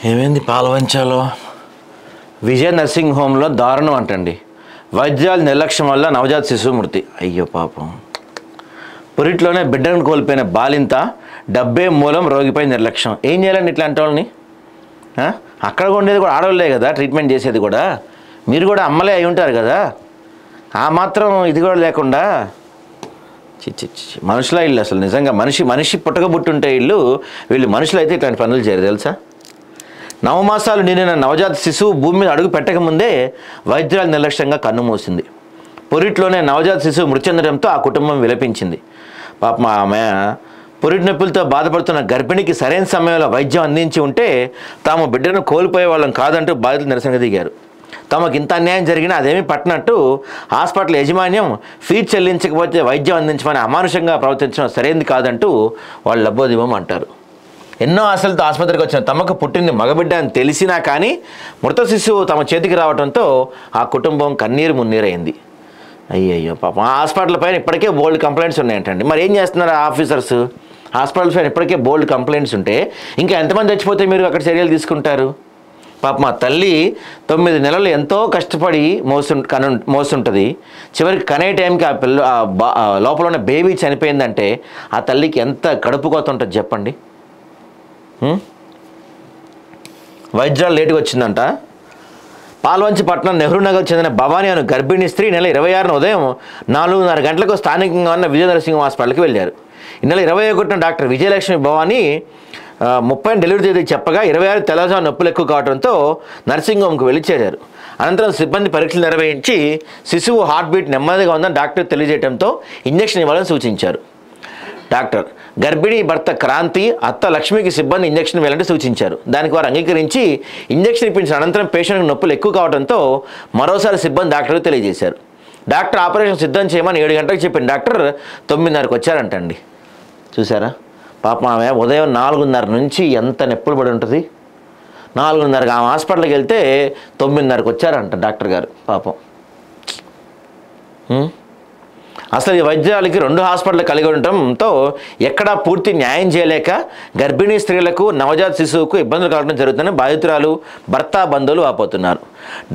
ఏమైంది పాలవంచాలో? విజయ నర్సింగ్ హోమ్లో దారుణం అంటండి. వైద్యాల నిర్లక్ష్యం వల్ల నవజాత శిశువు మృతి. అయ్యో పాపం. పురిట్లోనే బిడ్డను కోల్పోయిన బాలింత, డబ్బే మూలం, రోగిపై నిర్లక్ష్యం. ఏం చేయాలండి ఇట్లాంటి వాళ్ళని? అక్కడ ఉండేది కూడా ఆడవాళ్ళే కదా, ట్రీట్మెంట్ చేసేది కూడా. మీరు కూడా అమ్మలే అయి ఉంటారు కదా. ఆ మాత్రం ఇది కూడా లేకుండా మనుషులా ఇల్లు అసలు నిజంగా మనిషి పుట్టకబుట్టుంటే వీళ్ళు మనుషులు అయితే ఇట్లాంటి పనులు చేయరు తెలుసా. నవమాసాలు నిండిన నవజాత శిశువు భూమి మీద అడుగు పెట్టకముందే వైద్యురాలు నిర్లక్ష్యంగా కన్నుమూసింది. పొరిట్లోనే నవజాత శిశువు మృతి చెందడంతో ఆ కుటుంబం విలపించింది. పాపం ఆమె పొరిటి నొప్పులతో బాధపడుతున్న గర్భిణికి సరైన సమయంలో వైద్యం అందించి ఉంటే తాము బిడ్డను కోల్పోయే వాళ్ళం కాదంటూ బాధితులు నిరసనగా దిగారు. తమకు ఇంత అన్యాయం జరిగినా అదేమీ పట్టనట్టు హాస్పిటల్ యాజమాన్యం ఫీజు చెల్లించకపోతే వైద్యం అందించమని అమానుషంగా ప్రవర్తించడం సరైనది కాదంటూ వాళ్ళు లబ్బోదివ్వం అంటారు. ఎన్నో ఆశలతో ఆసుపత్రికి వచ్చిన తమకు పుట్టింది మగబిడ్డ అని తెలిసినా కానీ మృత శిశువు తమ చేతికి రావడంతో ఆ కుటుంబం కన్నీరు మున్నీరైంది. అయ్యయ్యో పాపం. ఆ హాస్పిటల్ పైన ఇప్పటికే బోల్డ్ కంప్లైంట్స్ ఉన్నాయంటండి. మరి ఏం చేస్తున్నారు ఆఫీసర్స్? హాస్పిటల్స్ పైన ఇప్పటికే బోల్డ్ కంప్లైంట్స్ ఉంటే ఇంకా ఎంతమంది చచ్చిపోతే మీరు అక్కడ చర్యలు తీసుకుంటారు? పాప మా తల్లి 9 నెలలు ఎంతో కష్టపడి మోస్తుంటుంది. చివరికి కనే టైంకి ఆ పిల్ల లోపల ఉన్న బేబీ చనిపోయిందంటే ఆ తల్లికి ఎంత కడుపు కోత ఉంటుంది చెప్పండి. వైద్యురాలు లేటుగా వచ్చిందంట. పాల్వంచి పట్టణం నెహ్రూ నగర్ చెందిన భవానీ అను గర్భిణీ స్త్రీ నెల 26న ఉదయం 4:30 గంటలకు స్థానికంగా ఉన్న విజయ నరసింహ హాస్పిటల్కి వెళ్ళారు. ఈ నెల 21న డాక్టర్ విజయలక్ష్మి భవానీ 30 డెలివరీ తేదీ చెప్పగా 26 తెల్లవారుజామున నొప్పులు ఎక్కువ కావడంతో నర్సింగ్ హోమ్కి వెళ్ళి చేరారు. అనంతరం సిబ్బంది పరీక్షలు నిర్వహించి శిశువు హార్ట్ బీట్ నెమ్మదిగా ఉందని డాక్టర్ తెలియజేయడంతో ఇంజెక్షన్ ఇవ్వాలని సూచించారు. డాక్టర్ గర్భిణీ భర్త క్రాంతి, అత్త లక్ష్మికి సిబ్బంది ఇంజెక్షన్ వేయాలంటే సూచించారు. దానికి వారు అంగీకరించి ఇంజెక్షన్ ఇప్పించిన అనంతరం పేషెంట్కి నొప్పులు ఎక్కువ కావడంతో మరోసారి సిబ్బంది డాక్టర్కు తెలియజేశారు. డాక్టర్ ఆపరేషన్ సిద్ధం చేయమని 7 గంటలకు చెప్పిన డాక్టర్ 9:30కు వచ్చారంటండి. చూసారా పాపం. ఆమె ఉదయం 4:30 నుంచి ఎంత నొప్పులు పడి ఉంటుంది. 4:30కి ఆమె హాస్పిటల్కి వెళ్తే 9:30కు వచ్చారంట డాక్టర్ గారు పాపం. అసలు ఈ వైద్యాలకి 2 హాస్పిటల్ కలిగి ఉండటంతో ఎక్కడా పూర్తి న్యాయం చేయలేక గర్భిణీ స్త్రీలకు, నవజాత శిశువుకు ఇబ్బందులు కలగడం జరుగుతుందని బాధితురాలు, భర్త, బంధువులు వాపోతున్నారు.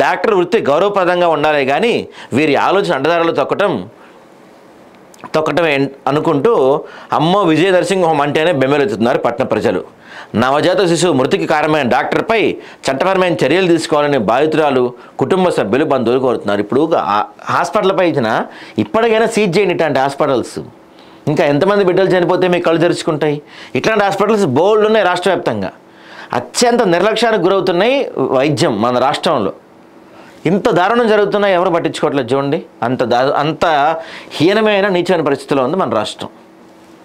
డాక్టర్ వృత్తి గౌరవప్రదంగా ఉండాలి కానీ వీరి ఆలోచన అడ్డదారులు తొక్కటం అనుకుంటూ అమ్మో విజయ నర్సింగ్ హోమ్ అంటేనే బెంబేలెత్తుతున్నారు పట్టణ ప్రజలు. నవజాత శిశువు మృతికి కారణమైన డాక్టర్పై చట్టపరమైన చర్యలు తీసుకోవాలని బాధితురాలు, కుటుంబ సభ్యులు, బంధువులు కోరుతున్నారు. ఇప్పుడు హాస్పిటల్పై ఇచ్చిన ఇప్పటికైనా సీజ్ చేయండి ఇట్లాంటి హాస్పిటల్స్. ఇంకా ఎంతమంది బిడ్డలు చనిపోతే మీకు కళ్ళు తెరుచుకుంటాయి. ఇట్లాంటి హాస్పిటల్స్ బోల్డ్ ఉన్నాయి రాష్ట్ర వ్యాప్తంగా. అత్యంత నిర్లక్ష్యానికి గురవుతున్నాయి వైద్యం మన రాష్ట్రంలో. ఇంత దారుణం జరుగుతున్నా ఎవరు పట్టించుకోవట్లేదు చూడండి. అంత హీనమైన నీచమైన పరిస్థితిలో ఉంది మన రాష్ట్రం.